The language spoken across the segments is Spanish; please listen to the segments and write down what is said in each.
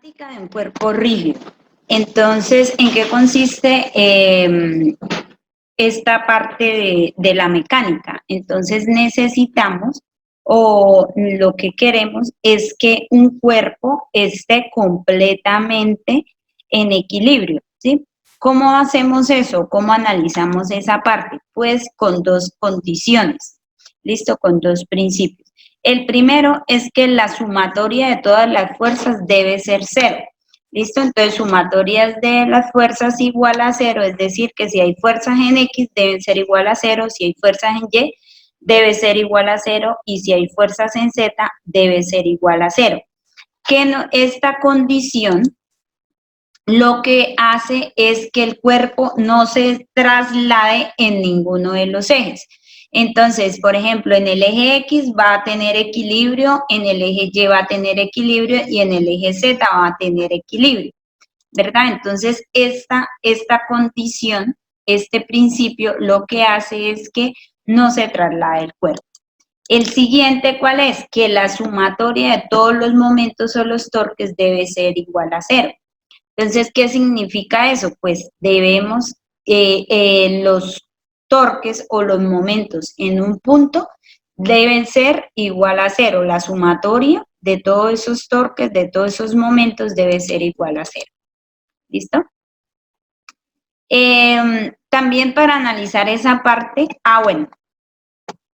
Cinemática de un cuerpo rígido. Entonces, ¿en qué consiste esta parte de la mecánica? Entonces necesitamos o lo que queremos es que un cuerpo esté completamente en equilibrio, ¿sí? ¿Cómo hacemos eso? ¿Cómo analizamos esa parte? Pues con dos condiciones, ¿listo? Con dos principios. El primero es que la sumatoria de todas las fuerzas debe ser cero. ¿Listo? Entonces, sumatorias de las fuerzas igual a cero, es decir, que si hay fuerzas en X deben ser igual a cero, si hay fuerzas en Y debe ser igual a cero y si hay fuerzas en Z debe ser igual a cero. Que no, esta condición lo que hace es que el cuerpo no se traslade en ninguno de los ejes. Entonces, por ejemplo, en el eje X va a tener equilibrio, en el eje Y va a tener equilibrio y en el eje Z va a tener equilibrio, ¿verdad? Entonces, esta condición, este principio, lo que hace es que no se traslade el cuerpo. El siguiente, ¿cuál es? Que la sumatoria de todos los momentos o los torques debe ser igual a cero. Entonces, ¿qué significa eso? Pues debemos, los torques o los momentos en un punto deben ser igual a cero. La sumatoria de todos esos torques, de todos esos momentos, debe ser igual a cero. ¿Listo? También para analizar esa parte, bueno,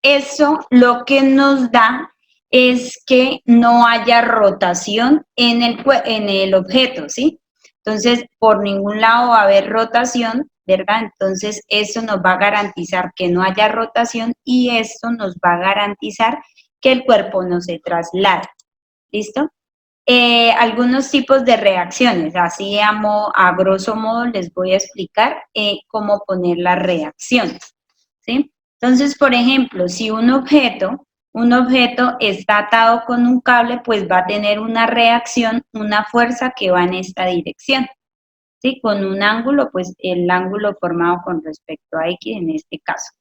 eso lo que nos da es que no haya rotación en el objeto, ¿sí? Entonces, por ningún lado va a haber rotación, ¿verdad? Entonces, eso nos va a garantizar que no haya rotación y esto nos va a garantizar que el cuerpo no se traslade. ¿Listo? Algunos tipos de reacciones, así a grosso modo les voy a explicar cómo poner las reacciones, ¿sí? Entonces, por ejemplo, si un objeto está atado con un cable, pues va a tener una reacción, una fuerza que va en esta dirección, ¿sí? Con un ángulo, pues el ángulo formado con respecto a X en este caso,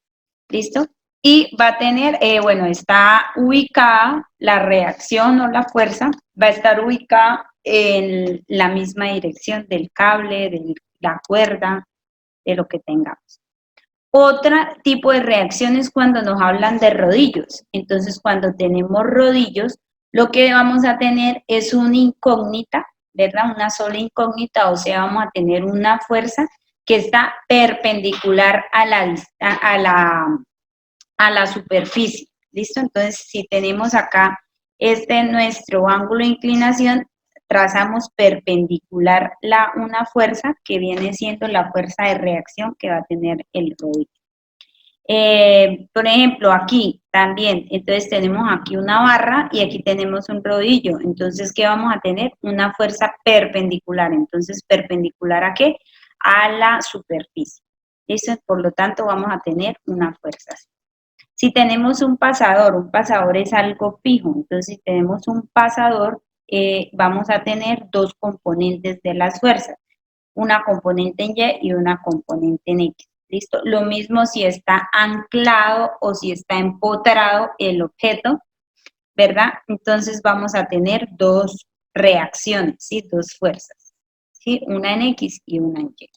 ¿listo? Y va a tener, bueno, está ubicada la reacción o la fuerza, va a estar ubicada en la misma dirección del cable, de la cuerda, de lo que tengamos. Otro tipo de reacción es cuando nos hablan de rodillos. Entonces, cuando tenemos rodillos, lo que vamos a tener es una incógnita, ¿verdad? Una sola incógnita, o sea, vamos a tener una fuerza que está perpendicular a la superficie. ¿Listo? Entonces, si tenemos acá nuestro ángulo de inclinación, trazamos perpendicular una fuerza que viene siendo la fuerza de reacción que va a tener el rodillo. Por ejemplo, aquí también, entonces tenemos aquí una barra y aquí tenemos un rodillo. Entonces, ¿qué vamos a tener? Una fuerza perpendicular. Entonces, ¿perpendicular a qué? A la superficie. ¿Listo? Por lo tanto, vamos a tener una fuerza así. Si tenemos un pasador es algo fijo, entonces si tenemos un pasador, vamos a tener dos componentes de las fuerzas, una componente en Y y una componente en X. ¿Listo? Lo mismo si está anclado o si está empotrado el objeto, ¿verdad? Entonces vamos a tener dos reacciones, ¿sí? Dos fuerzas, ¿sí? Una en X y una en Y.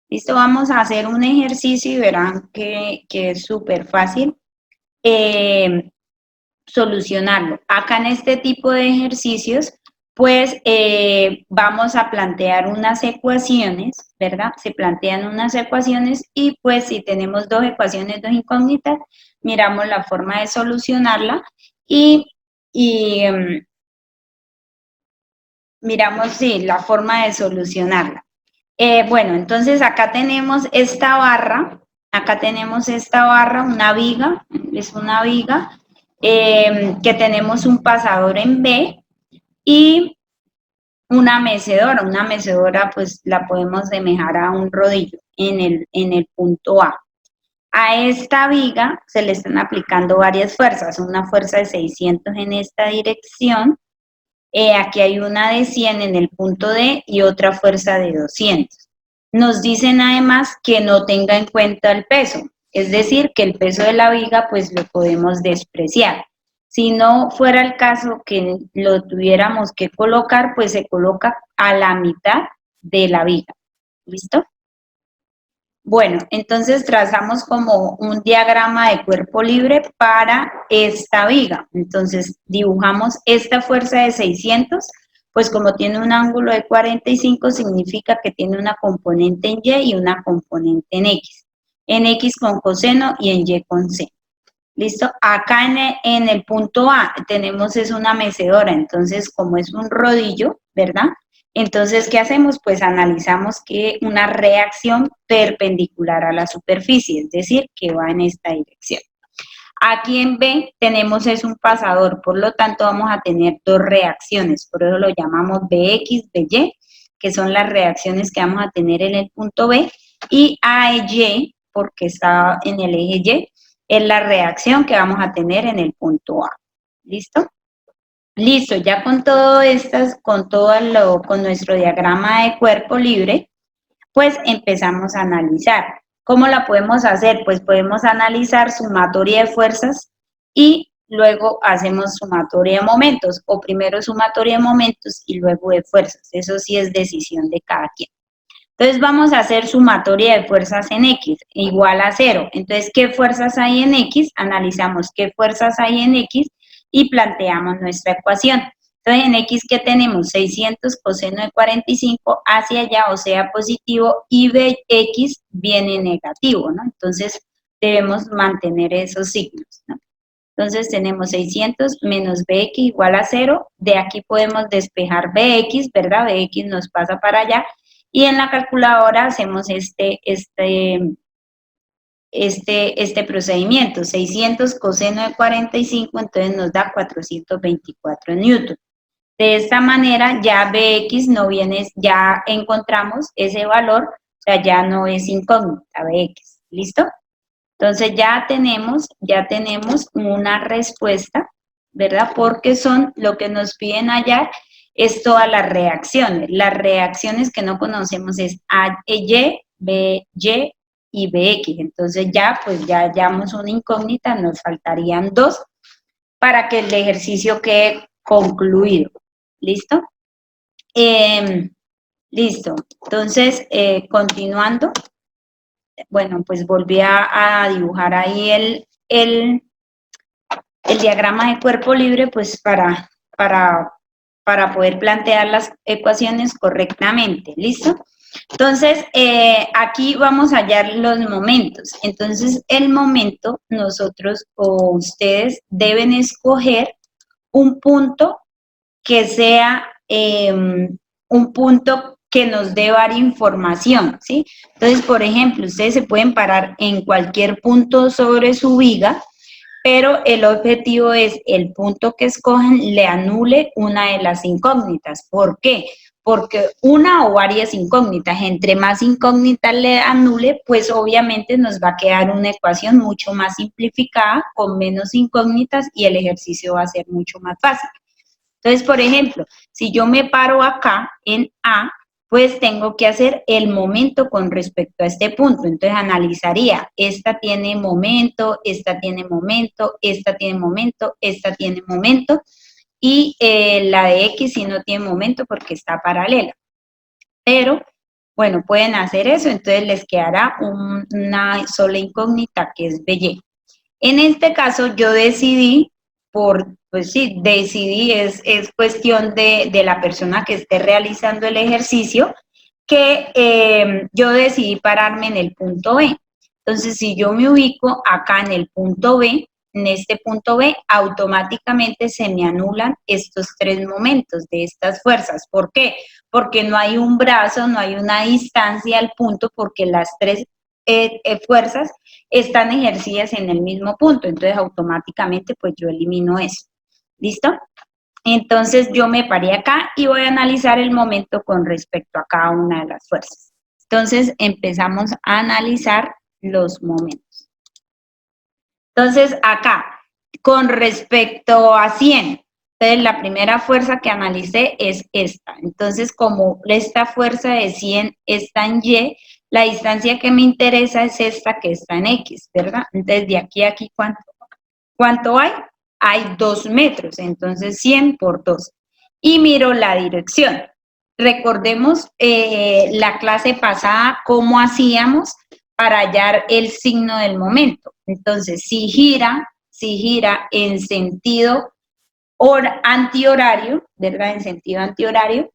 Listo, vamos a hacer un ejercicio y verán que es súper fácil solucionarlo. Acá en este tipo de ejercicios, pues vamos a plantear unas ecuaciones, ¿verdad? Se plantean unas ecuaciones y pues si tenemos dos ecuaciones, dos incógnitas, miramos la forma de solucionarla y miramos, sí, la forma de solucionarla. Bueno, entonces acá tenemos esta barra, una viga, es una viga, que tenemos un pasador en B y una mecedora pues la podemos semejar a un rodillo en el punto A. A esta viga se le están aplicando varias fuerzas, una fuerza de 600 en esta dirección, aquí hay una de 100 en el punto D y otra fuerza de 200. Nos dicen además que no tenga en cuenta el peso, es decir, que el peso de la viga pues lo podemos despreciar. Si no fuera el caso que lo tuviéramos que colocar, pues se coloca a la mitad de la viga. ¿Listo? Bueno, entonces trazamos como un diagrama de cuerpo libre para esta viga. Entonces dibujamos esta fuerza de 600, pues como tiene un ángulo de 45, significa que tiene una componente en Y y una componente en X. En X con coseno y en Y con seno. ¿Listo? Acá en el punto A tenemos es una mecedora, entonces como es un rodillo, ¿verdad? Entonces, ¿qué hacemos? Pues analizamos que una reacción perpendicular a la superficie, es decir, que va en esta dirección. Aquí en B tenemos es un pasador, por lo tanto vamos a tener dos reacciones, por eso lo llamamos BX, BY, que son las reacciones que vamos a tener en el punto B, y AY, porque está en el eje Y, es la reacción que vamos a tener en el punto A. ¿Listo? Listo, ya con todo estas, con nuestro diagrama de cuerpo libre, pues empezamos a analizar. ¿Cómo la podemos hacer? Pues podemos analizar sumatoria de fuerzas y luego hacemos sumatoria de momentos, o primero sumatoria de momentos y luego de fuerzas. Eso sí es decisión de cada quien. Entonces vamos a hacer sumatoria de fuerzas en X, igual a 0. Entonces, ¿qué fuerzas hay en X? Analizamos qué fuerzas hay en X y planteamos nuestra ecuación. Entonces, en X, ¿qué tenemos? 600 coseno de 45 hacia allá, o sea, positivo, y Bx viene negativo, ¿no? Entonces, debemos mantener esos signos, ¿no? Entonces, tenemos 600 menos Bx igual a 0. De aquí podemos despejar Bx, ¿verdad? Bx nos pasa para allá. Y en la calculadora hacemos este procedimiento, 600 coseno de 45, entonces nos da 424 newton. De esta manera ya Bx no viene, ya encontramos ese valor, o sea, ya no es incógnita Bx, ¿listo? Entonces ya tenemos una respuesta, ¿verdad? Porque son lo que nos piden hallar es todas las reacciones. Las reacciones que no conocemos es AY, BY y BX. Entonces ya, pues ya hallamos una incógnita, nos faltarían dos para que el ejercicio quede concluido. ¿Listo? Listo. Entonces, continuando, bueno, pues volví a dibujar ahí el diagrama de cuerpo libre, pues para poder plantear las ecuaciones correctamente, ¿listo? Entonces, aquí vamos a hallar los momentos. Entonces, el momento, nosotros o ustedes deben escoger un punto que sea un punto que nos dé varias información, ¿sí? Entonces, por ejemplo, ustedes se pueden parar en cualquier punto sobre su viga, pero el objetivo es el punto que escogen le anule una de las incógnitas. ¿Por qué? Porque una o varias incógnitas, entre más incógnitas le anule, pues obviamente nos va a quedar una ecuación mucho más simplificada, con menos incógnitas y el ejercicio va a ser mucho más fácil. Entonces, por ejemplo, si yo me paro acá en A, pues tengo que hacer el momento con respecto a este punto. Entonces analizaría, esta tiene momento, esta tiene momento, esta tiene momento, esta tiene momento, y la de X sí no tiene momento porque está paralela. Pero, bueno, pueden hacer eso, entonces les quedará una sola incógnita que es BY. En este caso yo decidí pues sí, decidí, es cuestión de la persona que esté realizando el ejercicio, que yo decidí pararme en el punto B. Entonces, si yo me ubico acá en el punto B, en este punto B, automáticamente se me anulan estos tres momentos de estas fuerzas. ¿Por qué? Porque no hay un brazo, no hay una distancia al punto, porque las tres fuerzas están ejercidas en el mismo punto, entonces automáticamente pues yo elimino eso. ¿Listo? Entonces yo me paré acá y voy a analizar el momento con respecto a cada una de las fuerzas. Entonces empezamos a analizar los momentos. Entonces acá, con respecto a 100, entonces la primera fuerza que analicé es esta. Entonces como esta fuerza de 100 está en Y, la distancia que me interesa es esta que está en X, ¿verdad? Entonces de aquí a aquí, ¿cuánto hay? hay 2 metros, entonces 100 por 2. Y miro la dirección. Recordemos la clase pasada cómo hacíamos para hallar el signo del momento. Entonces, si gira en sentido antihorario, ¿verdad? En sentido antihorario,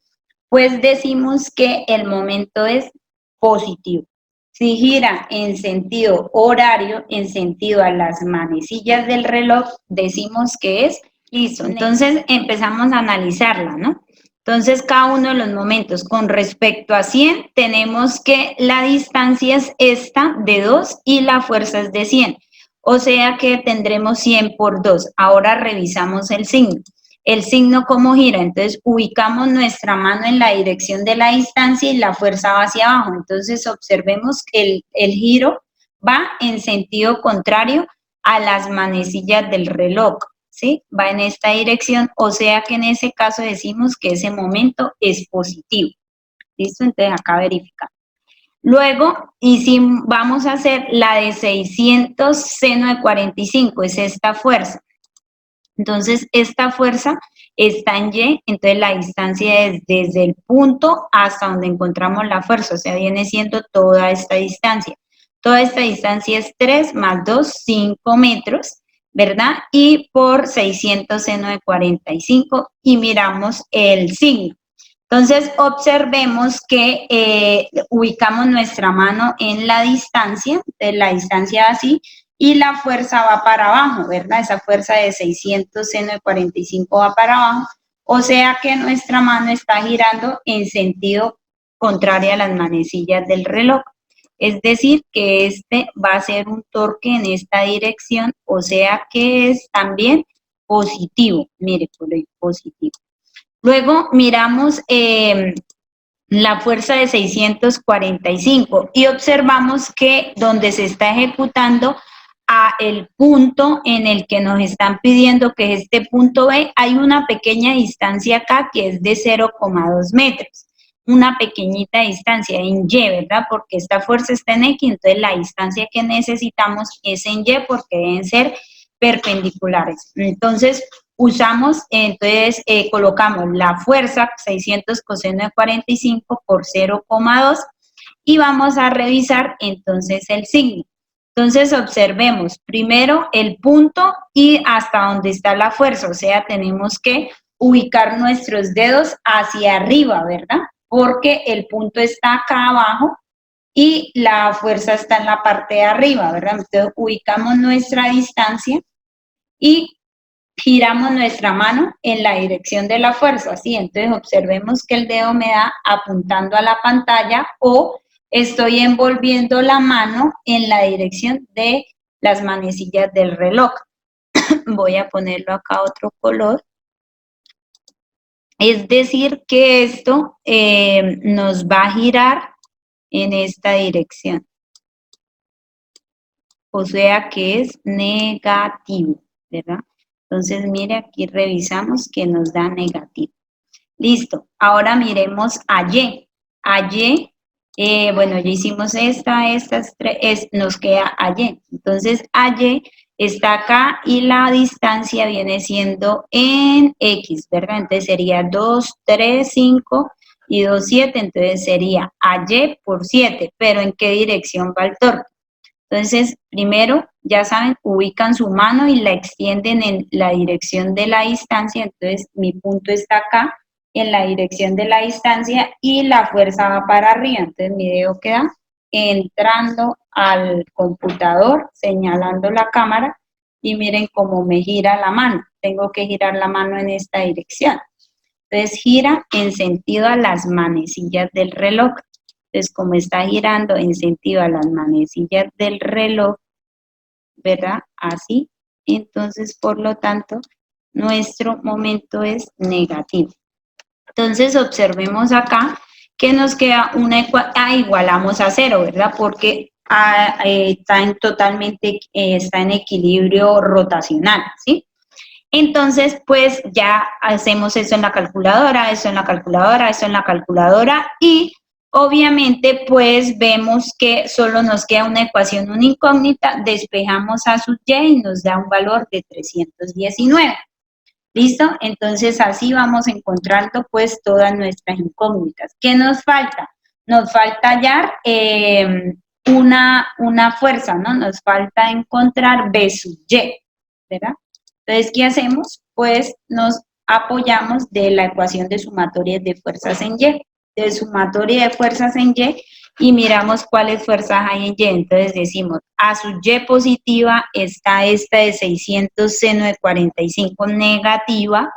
pues decimos que el momento es positivo. Si gira en sentido horario, en sentido a las manecillas del reloj, decimos que es listo. Entonces empezamos a analizarla, ¿no? Entonces cada uno de los momentos con respecto a 100, tenemos que la distancia es esta de 2 y la fuerza es de 100. O sea que tendremos 100 por 2. Ahora revisamos el signo. El signo cómo gira, entonces ubicamos nuestra mano en la dirección de la distancia y la fuerza va hacia abajo. Entonces observemos que el giro va en sentido contrario a las manecillas del reloj, ¿sí? Va en esta dirección, o sea que en ese caso decimos que ese momento es positivo. ¿Listo? Entonces acá verificamos. Luego, vamos a hacer la de 600 seno de 45, es esta fuerza. Entonces, esta fuerza está en Y, entonces la distancia es desde el punto hasta donde encontramos la fuerza, o sea, viene siendo toda esta distancia. Toda esta distancia es 3 más 2, 5 metros, ¿verdad? Y por 600 seno de 45 y miramos el signo. Entonces, observemos que ubicamos nuestra mano en la distancia así, y la fuerza va para abajo, ¿verdad? Esa fuerza de 600 seno de 45 va para abajo, o sea que nuestra mano está girando en sentido contrario a las manecillas del reloj. Es decir, que este va a ser un torque en esta dirección, o sea que es también positivo. Mire, por ahí, positivo. Luego miramos la fuerza de 645 y observamos que donde se está ejecutando a el punto en el que nos están pidiendo que es este punto B, hay una pequeña distancia acá que es de 0,2 metros. Una pequeñita distancia en Y, ¿verdad? Porque esta fuerza está en X, entonces la distancia que necesitamos es en Y porque deben ser perpendiculares. Entonces, colocamos la fuerza 600 coseno de 45 por 0,2 y vamos a revisar entonces el signo. Entonces observemos primero el punto y hasta donde está la fuerza, o sea, tenemos que ubicar nuestros dedos hacia arriba, ¿verdad? Porque el punto está acá abajo y la fuerza está en la parte de arriba, ¿verdad? Entonces ubicamos nuestra distancia y giramos nuestra mano en la dirección de la fuerza, ¿sí? Entonces observemos que el dedo me da apuntando a la pantalla o estoy envolviendo la mano en la dirección de las manecillas del reloj. Voy a ponerlo acá otro color. Es decir que esto nos va a girar en esta dirección. O sea que es negativo, ¿verdad? Entonces, mire, aquí revisamos que nos da negativo. Listo. Ahora miremos a Y. A Y, bueno, ya hicimos estas tres, nos queda a Y. Entonces, a Y está acá y la distancia viene siendo en X, ¿verdad? Entonces, sería 2, 3, 5 y 2, 7. Entonces, sería a Y por 7. Pero, ¿en qué dirección va el torque? Entonces, primero, ya saben, ubican su mano y la extienden en la dirección de la distancia. Entonces, mi punto está acá, en la dirección de la distancia, y la fuerza va para arriba. Entonces, mi dedo queda entrando al computador, señalando la cámara, y miren cómo me gira la mano. Tengo que girar la mano en esta dirección. Entonces, gira en sentido a las manecillas del reloj. Entonces, como está girando en sentido a las manecillas del reloj, ¿verdad? Así. Entonces, por lo tanto, nuestro momento es negativo. Entonces, observemos acá que nos queda igualamos a 0, ¿verdad? Porque está en equilibrio rotacional, ¿sí? Entonces, pues ya hacemos eso en la calculadora, eso en la calculadora, eso en la calculadora y Obviamente, pues vemos que solo nos queda una ecuación, una incógnita, despejamos A sub y y nos da un valor de 319. ¿Listo? Entonces así vamos encontrando pues todas nuestras incógnitas. ¿Qué nos falta? Nos falta hallar una fuerza, ¿no? Nos falta encontrar B sub Y, ¿verdad? Entonces, ¿qué hacemos? Pues nos apoyamos de la ecuación de sumatoria de fuerzas en Y, de sumatoria de fuerzas en y miramos cuáles fuerzas hay en Y. Entonces decimos, a sub Y positiva está esta de 600 seno de 45 negativa,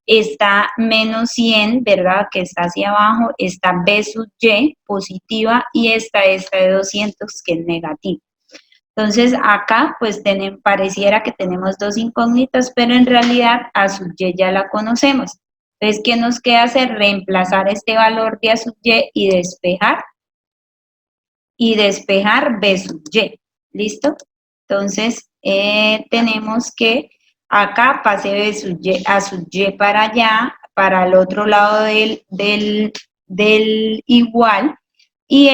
está menos 100, ¿verdad? Que está hacia abajo, está B sub Y positiva y esta de 200 que es negativa. Entonces acá pues pareciera que tenemos dos incógnitas, pero en realidad A sub Y ya la conocemos. Entonces, ¿qué nos queda hacer? Reemplazar este valor de A sub Y despejar B sub Y. ¿Listo? Entonces, tenemos que acá pase B sub Y, A sub Y para allá, para el otro lado del igual, y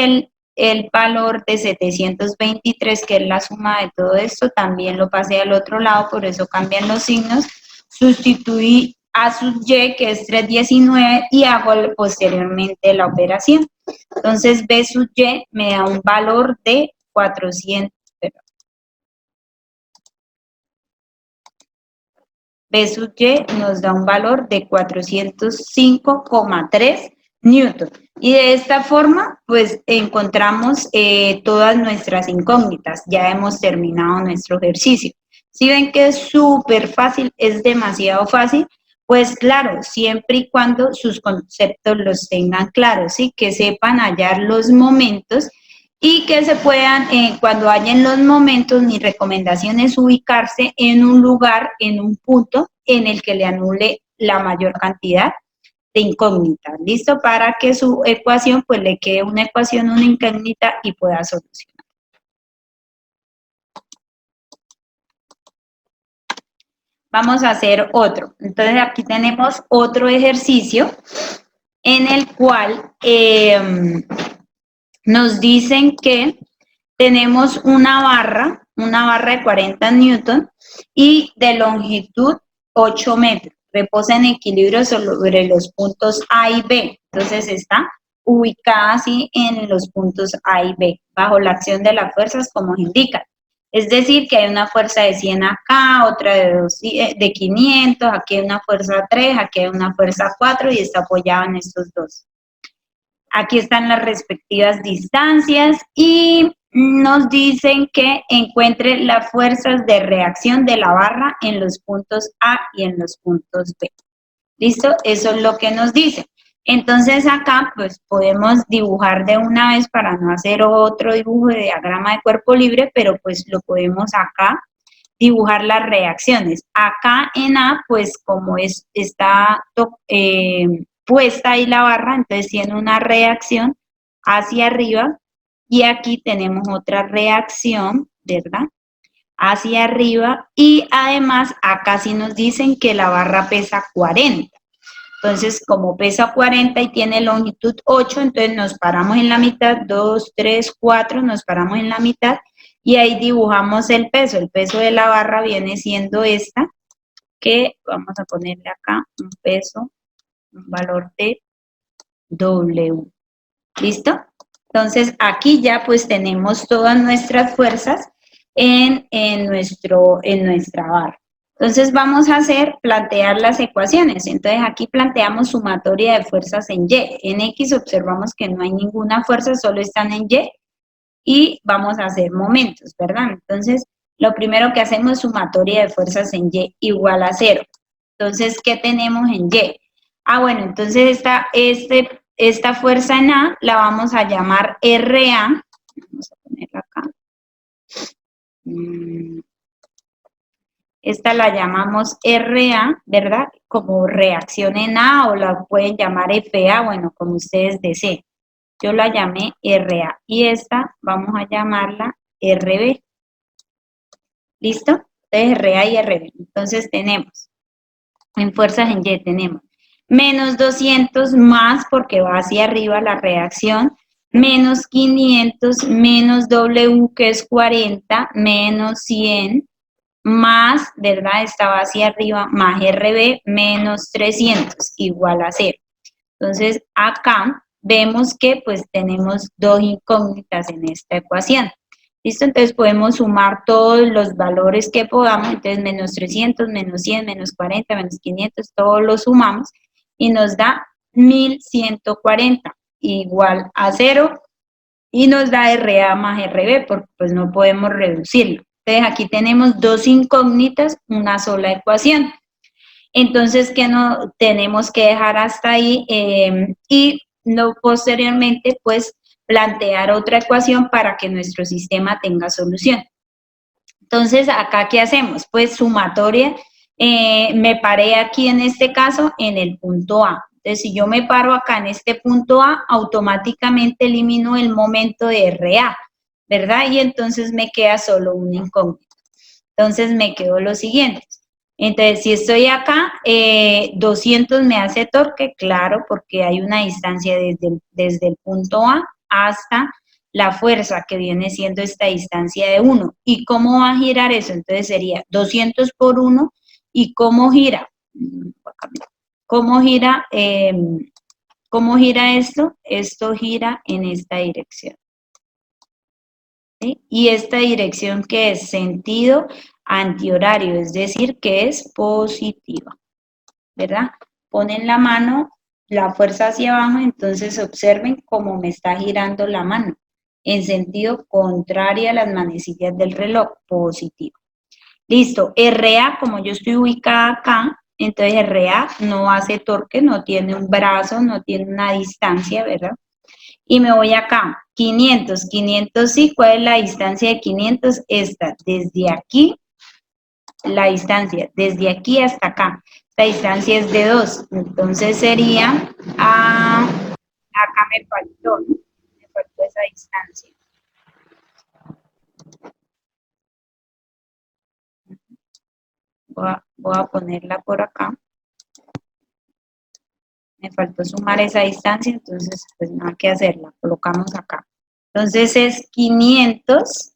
el valor de 723, que es la suma de todo esto, también lo pasé al otro lado, por eso cambian los signos. Sustituí A sub Y, que es 319, y hago posteriormente la operación. Entonces, B sub Y me da un valor de 400, B sub Y nos da un valor de 405,3 newton. Y de esta forma, pues, encontramos todas nuestras incógnitas. Ya hemos terminado nuestro ejercicio. Si ven que es súper fácil, es demasiado fácil, pues claro, siempre y cuando sus conceptos los tengan claros, ¿sí? Que sepan hallar los momentos y que se puedan, cuando hallen los momentos, mi recomendación es ubicarse en un lugar, en un punto en el que le anule la mayor cantidad de incógnitas, ¿listo? Para que su ecuación, pues le quede una ecuación, una incógnita y pueda solucionar. Vamos a hacer otro. Entonces aquí tenemos otro ejercicio en el cual nos dicen que tenemos una barra de 40 newton y de longitud 8 metros. Reposa en equilibrio sobre los puntos A y B. Entonces está ubicada así en los puntos A y B, bajo la acción de las fuerzas como indica. Es decir, que hay una fuerza de 100 acá, otra de 500, aquí hay una fuerza 3, aquí hay una fuerza 4 y está apoyada en estos dos. Aquí están las respectivas distancias y nos dicen que encuentre las fuerzas de reacción de la barra en los puntos A y en los puntos B. ¿Listo? Eso es lo que nos dice. Entonces acá pues podemos dibujar de una vez para no hacer otro dibujo de diagrama de cuerpo libre, pero pues lo podemos acá dibujar las reacciones. Acá en A pues como está puesta ahí la barra, entonces tiene una reacción hacia arriba y aquí tenemos otra reacción, ¿verdad? Hacia arriba y además acá sí nos dicen que la barra pesa 40. Entonces, como pesa 40 y tiene longitud 8, entonces nos paramos en la mitad, 2, 3, 4, nos paramos en la mitad y ahí dibujamos el peso. El peso de la barra viene siendo esta, que vamos a ponerle acá un peso, un valor de W. ¿Listo? Entonces, aquí ya pues tenemos todas nuestras fuerzas en nuestra barra. Entonces, vamos a plantear las ecuaciones. Entonces, aquí planteamos sumatoria de fuerzas en Y. En X observamos que no hay ninguna fuerza, solo están en Y. Y vamos a hacer momentos, ¿verdad? Entonces, lo primero que hacemos es sumatoria de fuerzas en Y igual a 0. Entonces, ¿qué tenemos en Y? Ah, bueno, entonces esta fuerza en A la vamos a llamar RA. Vamos a ponerla acá. Esta la llamamos RA, ¿verdad? Como reacción en A o la pueden llamar FA, bueno, como ustedes deseen. Yo la llamé RA y esta vamos a llamarla RB. ¿Listo? Entonces RA y RB. Entonces tenemos, en fuerzas en Y tenemos menos 200 más porque va hacia arriba la reacción, menos 500, menos W, que es 40, menos 100, más, ¿verdad? Estaba hacia arriba, más RB, menos 300, igual a 0. Entonces, acá vemos que pues tenemos dos incógnitas en esta ecuación. ¿Listo? Entonces podemos sumar todos los valores que podamos, entonces menos 300, menos 100, menos 40, menos 500, todos los sumamos y nos da 1140 igual a 0 y nos da RA más RB porque pues no podemos reducirlo. Entonces aquí tenemos dos incógnitas, una sola ecuación. Entonces, ¿qué no tenemos que dejar hasta ahí? Y no posteriormente, pues, plantear otra ecuación para que nuestro sistema tenga solución. Entonces, ¿acá qué hacemos? Pues sumatoria, me paré aquí en este caso en el punto A. Entonces, si yo me paro acá en este punto A, automáticamente elimino el momento de RA, ¿verdad? Y entonces me queda solo un incógnito. Entonces, me quedó lo siguiente. Entonces, si estoy acá, 200 me hace torque, claro, porque hay una distancia desde el punto A hasta la fuerza, que viene siendo esta distancia de 1. ¿Y cómo va a girar eso? Entonces sería 200 por 1. ¿Y cómo gira? ¿Cómo gira, cómo gira esto? Esto gira en esta dirección. ¿Sí? Y esta dirección, que es sentido antihorario, es decir, que es positiva, ¿verdad? Ponen la mano, la fuerza hacia abajo, entonces observen cómo me está girando la mano, en sentido contrario a las manecillas del reloj, positivo. Listo, RA, como yo estoy ubicada acá, entonces RA no hace torque, no tiene un brazo, no tiene una distancia, ¿verdad? Y me voy acá, 500, 500 sí, ¿cuál es la distancia de 500? Esta, desde aquí, la distancia, desde aquí hasta acá, esta distancia es de 2, entonces sería, acá me faltó, ¿no? Me faltó esa distancia. Voy a ponerla por acá. Me faltó sumar esa distancia, entonces pues nada que hacer, la colocamos acá. Entonces es 500,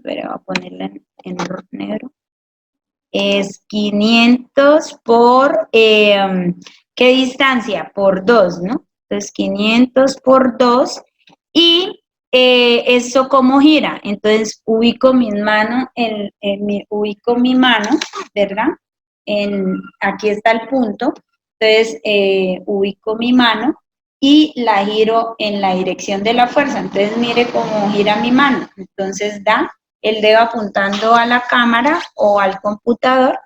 pero voy a ponerla en negro. Es 500 por, ¿qué distancia? Por 2, ¿no? Entonces 500 por 2 y ¿esto cómo gira? Entonces ubico mis manos, ubico mi mano, ¿verdad? Aquí está el punto, entonces ubico mi mano y la giro en la dirección de la fuerza. Entonces mire cómo gira mi mano, entonces da el dedo apuntando a la cámara o al computador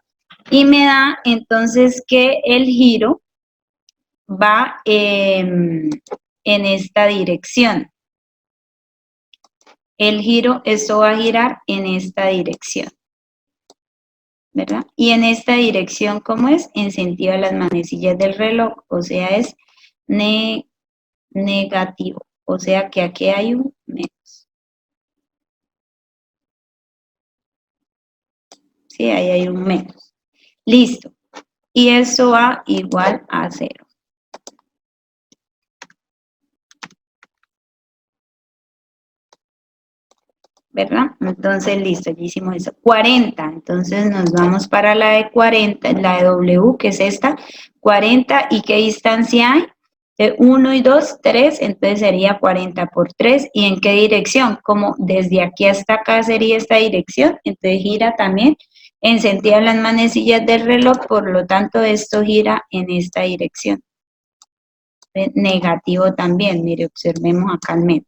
y me da entonces que el giro va en esta dirección. El giro, esto va a girar en esta dirección, ¿verdad? Y en esta dirección, ¿cómo es? En sentido a las manecillas del reloj, o sea, es negativo, o sea que aquí hay un menos. Sí, ahí hay un menos. Listo. Y eso va igual a 0. ¿Verdad? Entonces, listo, ya hicimos eso. 40, entonces nos vamos para la de 40, la de W, que es esta, 40, ¿y qué distancia hay? De 1 y 2, 3, entonces sería 40 por 3, ¿y en qué dirección? Como desde aquí hasta acá sería esta dirección, entonces gira también en sentido de las manecillas del reloj, por lo tanto esto gira en esta dirección. Negativo también, mire, observemos acá al menos.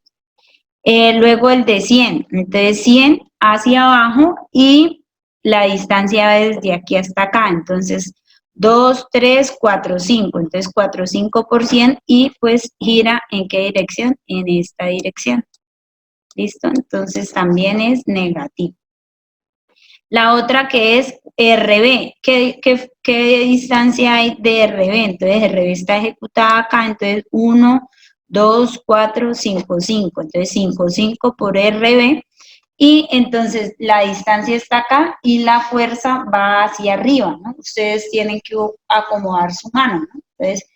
Luego el de 100, entonces 100 hacia abajo y la distancia va desde aquí hasta acá, entonces 2, 3, 4, 5, entonces 4, 5 por 100 y pues gira ¿en qué dirección? En esta dirección, ¿listo? Entonces también es negativo. La otra que es RB, ¿qué distancia hay de RB? Entonces RB está ejecutada acá, entonces 1, 2, 4, 5, 5. Entonces 5, 5 por RB. Y entonces la distancia está acá y la fuerza va hacia arriba, ¿no? Ustedes tienen que acomodar su mano, ¿no? Entonces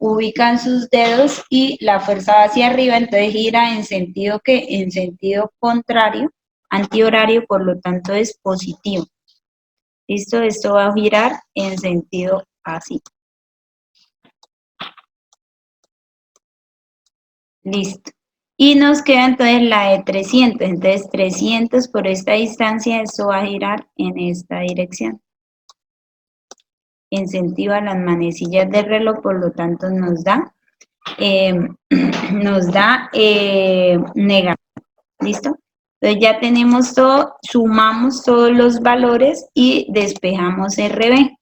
ubican sus dedos y la fuerza va hacia arriba, entonces gira en sentido que en sentido contrario, antihorario, por lo tanto es positivo. ¿Listo? Esto va a girar en sentido así. Listo. Y nos queda entonces la de 300. Entonces 300 por esta distancia, esto va a girar en esta dirección. En sentido a las manecillas del reloj, por lo tanto nos da negativo. ¿Listo? Entonces ya tenemos todo, sumamos todos los valores y despejamos RB.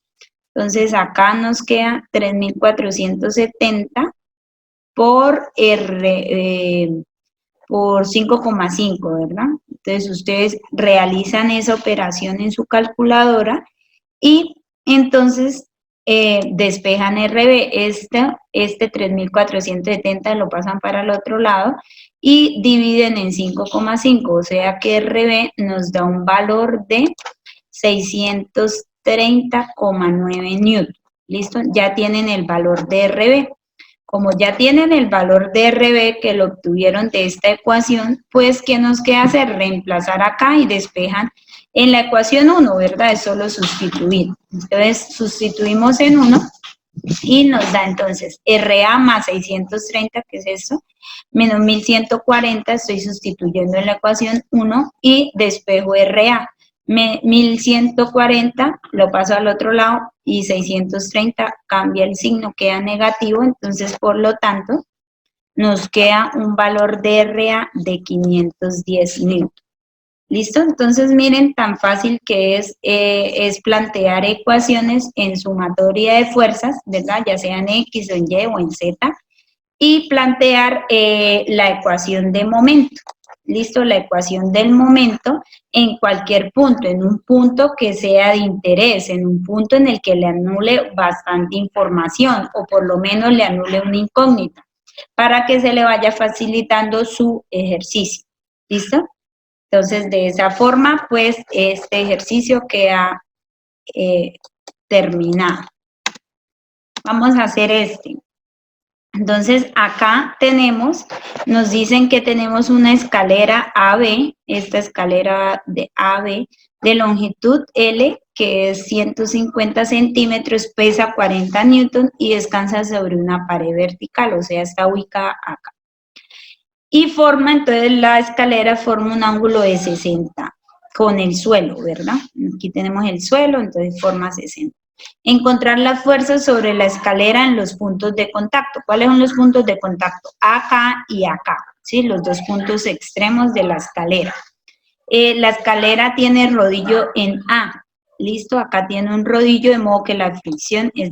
Entonces acá nos queda 3.470 por 5,5, ¿verdad? Entonces ustedes realizan esa operación en su calculadora y entonces despejan RB. Este 3.470 lo pasan para el otro lado y dividen en 5,5, o sea que RB nos da un valor de 630,9 newton. ¿Listo? Ya tienen el valor de RB. Como ya tienen el valor de RB que lo obtuvieron de esta ecuación, pues ¿qué nos queda hacer? Reemplazar acá y despejan en la ecuación 1, ¿verdad? Es solo sustituir. Entonces sustituimos en 1 y nos da entonces RA más 630, que es eso, menos 1140, estoy sustituyendo en la ecuación 1 y despejo RA. 1140 lo paso al otro lado y 630 cambia el signo, queda negativo, entonces por lo tanto nos queda un valor de RA de 510 newton. ¿Listo? Entonces miren tan fácil que es plantear ecuaciones en sumatoria de fuerzas, ¿verdad? Ya sea en X o en Y o en Z, y plantear la ecuación de momento. ¿Listo? La ecuación del momento en cualquier punto, en un punto que sea de interés, en un punto en el que le anule bastante información o por lo menos le anule una incógnita, para que se le vaya facilitando su ejercicio. ¿Listo? Entonces, de esa forma, pues, este ejercicio queda terminado. Vamos a hacer este. Entonces, acá nos dicen que tenemos una escalera AB, esta escalera de AB, de longitud L, que es 150 centímetros, pesa 40 newton y descansa sobre una pared vertical, o sea, está ubicada acá. Y entonces la escalera forma un ángulo de 60 con el suelo, ¿verdad? Aquí tenemos el suelo, entonces forma 60. Encontrar las fuerzas sobre la escalera en los puntos de contacto. ¿Cuáles son los puntos de contacto? Acá y acá, ¿sí? Los dos puntos extremos de la escalera. La escalera tiene rodillo en A, ¿listo? Acá tiene un rodillo, de modo que la fricción es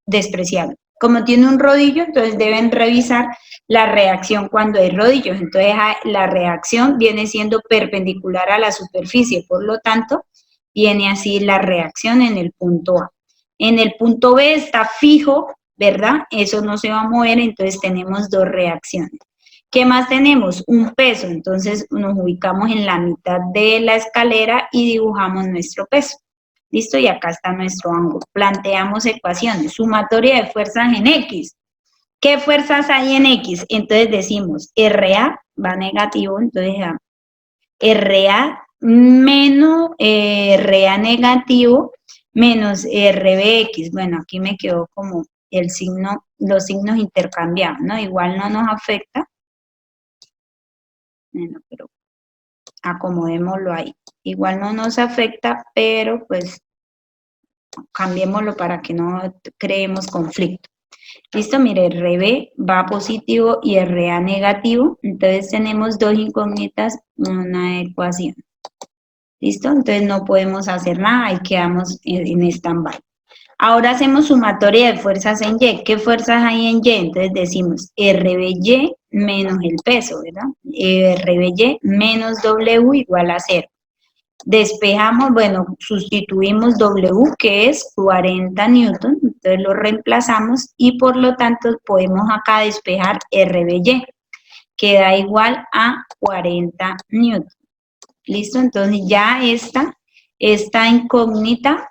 despreciable. Como tiene un rodillo, entonces deben revisar la reacción cuando hay rodillos. Entonces la reacción viene siendo perpendicular a la superficie, por lo tanto, viene así la reacción en el punto A. En el punto B está fijo, ¿verdad? Eso no se va a mover, entonces tenemos dos reacciones. ¿Qué más tenemos? Un peso, entonces nos ubicamos en la mitad de la escalera y dibujamos nuestro peso. ¿Listo? Y acá está nuestro ángulo. Planteamos ecuaciones. Sumatoria de fuerzas en X. ¿Qué fuerzas hay en X? Entonces decimos RA va negativo, entonces RA menos RA negativo menos RBX. Bueno, aquí me quedó como el signo, los signos intercambiados, ¿no? Igual no nos afecta. Bueno, pero acomodémoslo ahí. Igual no nos afecta, pero pues cambiémoslo para que no creemos conflicto. Listo, mire, RB va positivo y RA negativo, entonces tenemos dos incógnitas, una ecuación. ¿Listo? Entonces no podemos hacer nada, ahí quedamos en stand-by. Ahora hacemos sumatoria de fuerzas en Y. ¿Qué fuerzas hay en Y? Entonces decimos RBY menos el peso, ¿verdad? RBY menos W igual a 0. Despejamos, bueno, sustituimos W, que es 40 newton, entonces lo reemplazamos y por lo tanto podemos acá despejar RBY, que da igual a 40 newton. ¿Listo? Entonces ya esta incógnita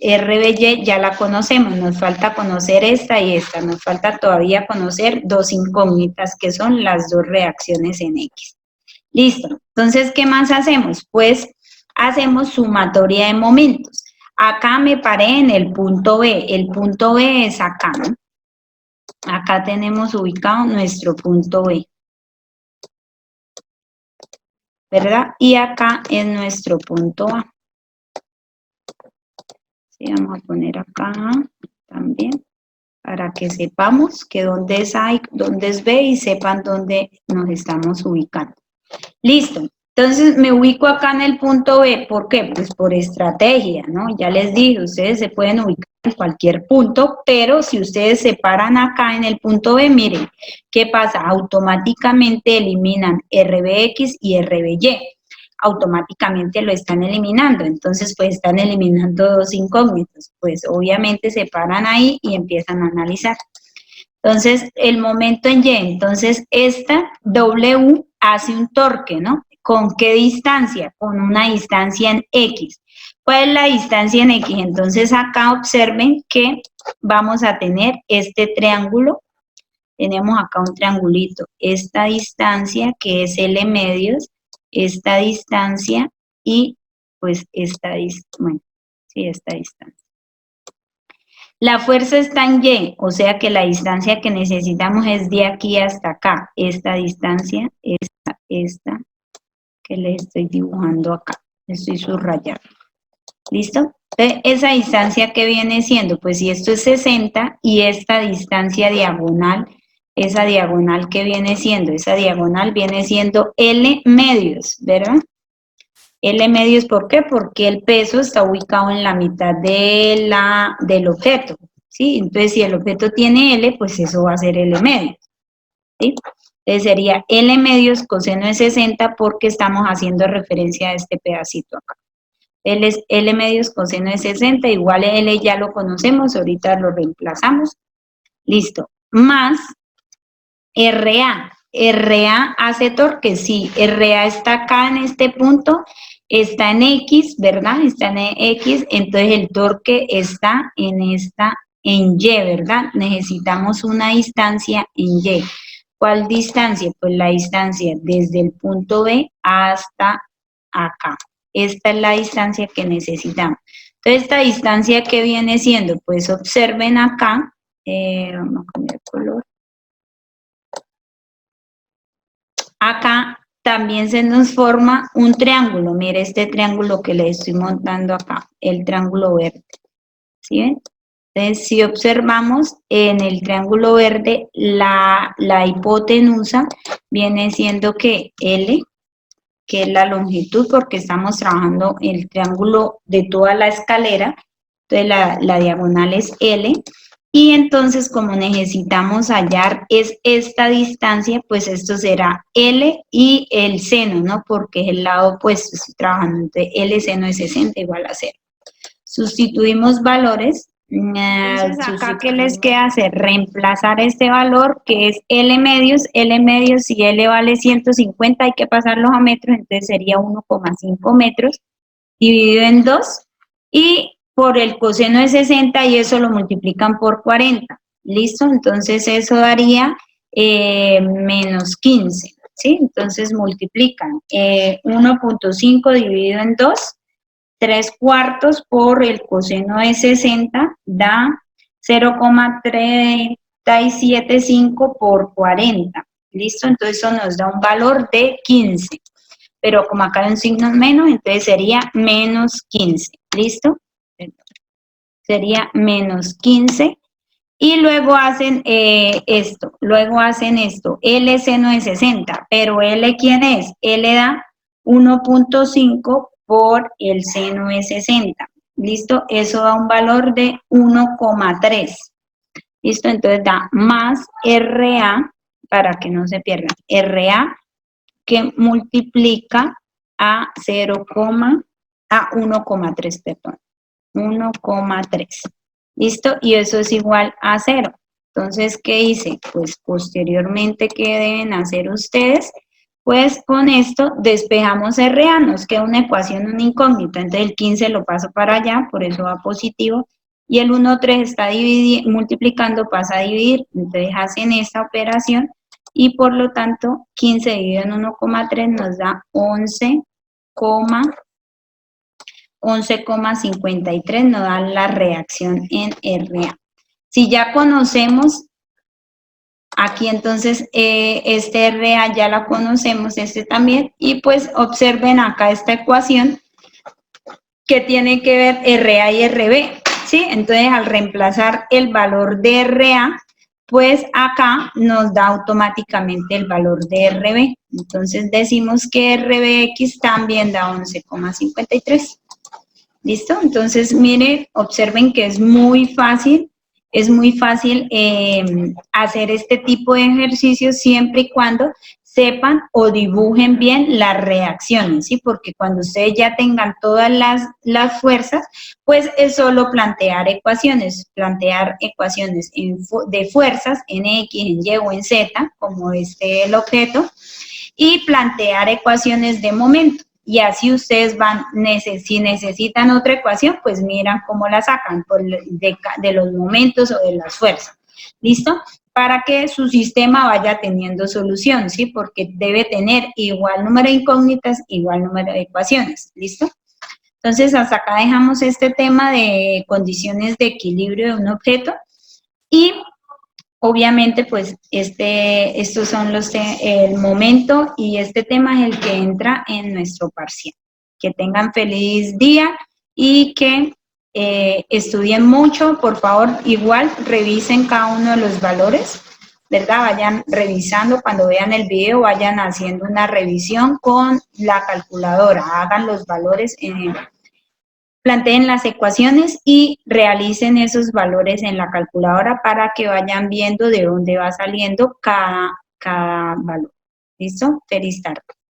RBY ya la conocemos, nos falta conocer esta y esta, nos falta todavía conocer dos incógnitas que son las dos reacciones en X. Listo, entonces, ¿qué más hacemos? Pues hacemos sumatoria de momentos. Acá me paré en el punto B, el punto B es acá, ¿no? Acá tenemos ubicado nuestro punto B, ¿verdad? Y acá es nuestro punto A. Sí, vamos a poner acá también, para que sepamos que dónde es A y dónde es B y sepan dónde nos estamos ubicando. Listo. Entonces me ubico acá en el punto B. ¿Por qué? Pues por estrategia, ¿no? Ya les dije, ustedes se pueden ubicar en cualquier punto, pero si ustedes se paran acá en el punto B, miren, ¿qué pasa? Automáticamente eliminan RBX y RBY. Automáticamente lo están eliminando. Entonces, pues están eliminando dos incógnitos. Pues obviamente se paran ahí y empiezan a analizar. Entonces, el momento en Y, entonces esta W hace un torque, ¿no? ¿Con qué distancia? Con una distancia en X. ¿Cuál es la distancia en X? Entonces acá observen que vamos a tener este triángulo. Tenemos acá un triangulito. Esta distancia que es L medios, esta distancia y pues esta distancia. Bueno, sí, esta distancia. La fuerza está en Y, o sea que la distancia que necesitamos es de aquí hasta acá. Esta distancia, esta que les estoy dibujando acá, estoy subrayando. ¿Listo? Entonces, esa distancia que viene siendo, pues si esto es 60 y esta distancia diagonal, esa diagonal que viene siendo, esa diagonal viene siendo L medios, ¿verdad? L medios, ¿por qué? Porque el peso está ubicado en la mitad del objeto, ¿sí? Entonces, si el objeto tiene L, pues eso va a ser L medios, ¿sí? Entonces, sería L medios coseno de 60 porque estamos haciendo referencia a este pedacito acá. L es L medios coseno de 60, igual L ya lo conocemos, ahorita lo reemplazamos. Listo. Más RA. RA hace torque, sí. RA está acá en este punto, está en X, ¿verdad? Está en X, entonces el torque está en en Y, ¿verdad? Necesitamos una distancia en Y. ¿Cuál distancia? Pues la distancia desde el punto B hasta acá. Esta es la distancia que necesitamos. Entonces, esta distancia que viene siendo, pues observen acá, vamos a cambiar el color. Acá también se nos forma un triángulo. Mire este triángulo que le estoy montando acá, el triángulo verde. ¿Sí ven? Entonces, si observamos en el triángulo verde, la hipotenusa viene siendo que L, que es la longitud, porque estamos trabajando el triángulo de toda la escalera. Entonces, la diagonal es L. Y entonces, como necesitamos hallar es esta distancia, pues esto será L y el seno, ¿no? Porque es el lado opuesto, estoy trabajando. Entonces, L seno de 60 igual a 0. Sustituimos valores. Entonces, acá, ¿qué les queda hacer? Reemplazar este valor, que es L medios, si L vale 150, hay que pasarlos a metros, entonces sería 1,5 metros, dividido en 2, y por el coseno de 60 y eso lo multiplican por 40, ¿listo? Entonces eso daría menos 15, ¿sí? Entonces multiplican 1,5 dividido en 2, 3/4 por el coseno de 60 da 0,375 por 40, ¿listo? Entonces eso nos da un valor de 15. Pero como acá hay un signo menos, entonces sería menos 15, ¿listo? Sería menos 15. Y luego hacen esto, L seno de 60, pero L ¿quién es? L da 1,5 por el seno de 60, ¿listo? Eso da un valor de 1,3, ¿listo? Entonces da más RA, para que no se pierdan, RA que multiplica a 1,3, perdón, 1,3. ¿Listo? Y eso es igual a 0. Entonces, ¿qué hice? Pues posteriormente, ¿qué deben hacer ustedes? Pues con esto despejamos RA, nos queda una ecuación, una incógnita, entonces el 15 lo paso para allá, por eso va positivo, y el 1,3 está multiplicando, pasa a dividir, entonces hacen esta operación, y por lo tanto 15 dividido en 1,3 nos da 11,53, nos da la reacción en RA. Si ya conocemos aquí entonces este RA ya la conocemos, este también, y pues observen acá esta ecuación que tiene que ver RA y RB, ¿sí? Entonces al reemplazar el valor de RA, pues acá nos da automáticamente el valor de RB. Entonces decimos que RBX también da 11,53. ¿Listo? Entonces, miren, observen que es muy fácil hacer este tipo de ejercicios siempre y cuando sepan o dibujen bien las reacciones, ¿sí? Porque cuando ustedes ya tengan todas las fuerzas, pues es solo plantear ecuaciones de fuerzas en X, en Y o en Z, como el objeto, y plantear ecuaciones de momento. Y así ustedes van, si necesitan otra ecuación, pues miran cómo la sacan de los momentos o de las fuerzas. ¿Listo? Para que su sistema vaya teniendo solución, ¿sí? Porque debe tener igual número de incógnitas, igual número de ecuaciones. ¿Listo? Entonces, hasta acá dejamos este tema de condiciones de equilibrio de un objeto y obviamente, pues, estos son el momento y este tema es el que entra en nuestro parcial. Que tengan feliz día y que estudien mucho, por favor, igual revisen cada uno de los valores, ¿verdad? Vayan revisando, cuando vean el video, vayan haciendo una revisión con la calculadora, hagan los valores planteen las ecuaciones y realicen esos valores en la calculadora para que vayan viendo de dónde va saliendo cada valor. ¿Listo? Feliz tarde.